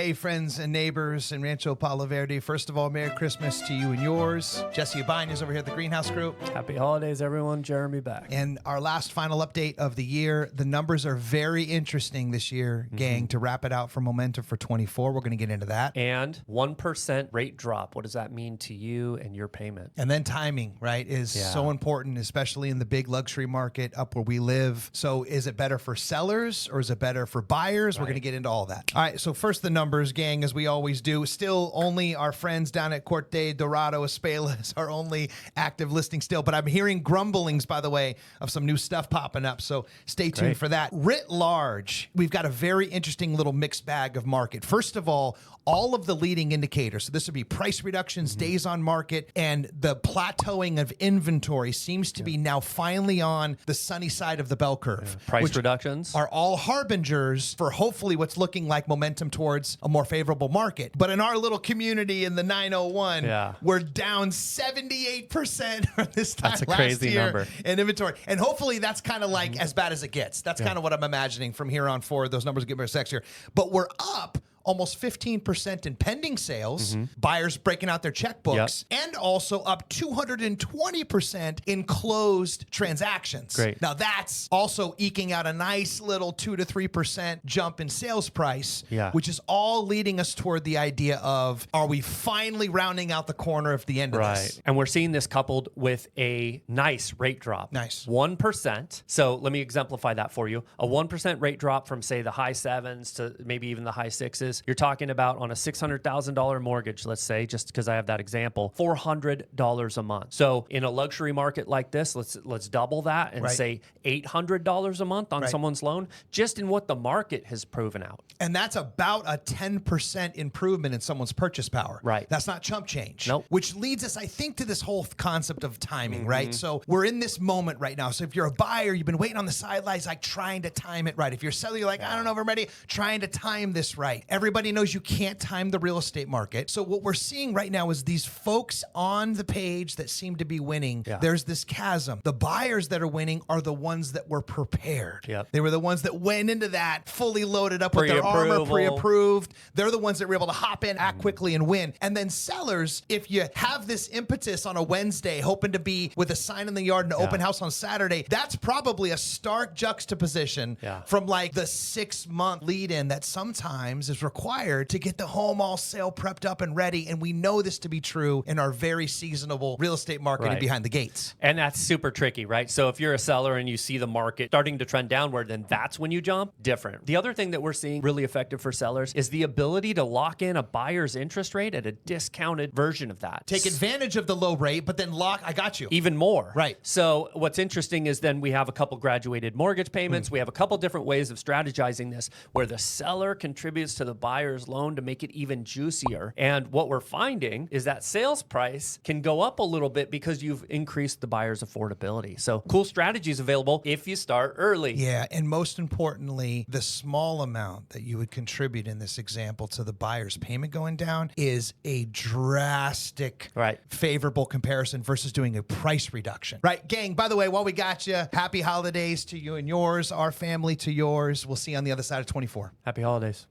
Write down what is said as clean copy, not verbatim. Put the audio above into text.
Hey, friends and neighbors in Rancho Palos Verdes. First of all, Merry Christmas to you and yours. Jesse Ibanez over here at the Greenhouse Group. Happy holidays, everyone. Jeremy Beck. And our last final update of the year. The numbers are very interesting this year, gang, to wrap it out for momentum for 24. We're going to get into that. And 1% rate drop. What does that mean to you and your payment? And then timing, right, is so important, especially in the big luxury market up where we live. So is it better for sellers or is it better for buyers? We're going to get into all that. All right, so first the numbers, gang, as we always do. Still only our friends down at Corte Dorado Espela is our only active listing still. But I'm hearing grumblings, by the way, of some new stuff popping up. So stay tuned for that. Writ large, we've got a very interesting little mixed bag of market. First of all of the leading indicators. So this would be price reductions, days on market, and the plateauing of inventory seems to be now finally on the sunny side of the bell curve. Price reductions are all harbingers for hopefully what's looking like momentum towards a more favorable market. But in our little community in the 901, we're down 78% from this time That's a last crazy year number. in inventory. And hopefully that's kind of like as bad as it gets. That's kind of what I'm imagining from here on forward. Those numbers get more sexier. But we're up almost 15% in pending sales, buyers breaking out their checkbooks, and also up 220% in closed transactions. Great. Now that's also eking out a nice little 2 to 3% jump in sales price, which is all leading us toward the idea of, are we finally rounding out the corner of the end of this? And we're seeing this coupled with a nice rate drop. Nice. 1%. So let me exemplify that for you. A 1% rate drop from, say, the high 7s to maybe even the high 6s. You're talking about on a $600,000 mortgage, let's say, just because I have that example, $400 a month. So in a luxury market like this, let's double that and say $800 a month on someone's loan, just in what the market has proven out. And that's about a 10% improvement in someone's purchase power. Right. That's not chump change. Nope. Which leads us, I think, to this whole concept of timing, right? So we're in this moment right now. So if you're a buyer, you've been waiting on the sidelines, like trying to time it right. If you're a seller, you're like, I don't know if I'm ready, trying to time this right. Everybody knows you can't time the real estate market. So what we're seeing right now is these folks on the page that seem to be winning. There's this chasm. The buyers that are winning are the ones that were prepared. They were the ones that went into that fully loaded up with their armor, pre-approved. They're the ones that were able to hop in, act quickly, and win. And then sellers, if you have this impetus on a Wednesday, hoping to be with a sign in the yard and an open house on Saturday, that's probably a stark juxtaposition from like the 6-month lead-in that sometimes is required to get the home all sale prepped up and ready. And we know this to be true in our very seasonable real estate market and behind the gates. And that's super tricky, right? So if you're a seller and you see the market starting to trend downward, then that's when you jump. Different. The other thing that we're seeing really effective for sellers is the ability to lock in a buyer's interest rate at a discounted version of that. Take advantage of the low rate, but then lock, I got you. Even more. Right. So what's interesting is then we have a couple graduated mortgage payments. We have a couple different ways of strategizing this where the seller contributes to the buyer's loan to make it even juicier. And what we're finding is that sales price can go up a little bit because you've increased the buyer's affordability. So cool strategies available if you start early. Yeah, and most importantly, the small amount that you would contribute in this example to the buyer's payment going down is a drastic favorable comparison versus doing a price reduction. Right, gang, by the way, while we got you, happy holidays to you and yours, our family to yours. We'll see you on the other side of 24. Happy holidays.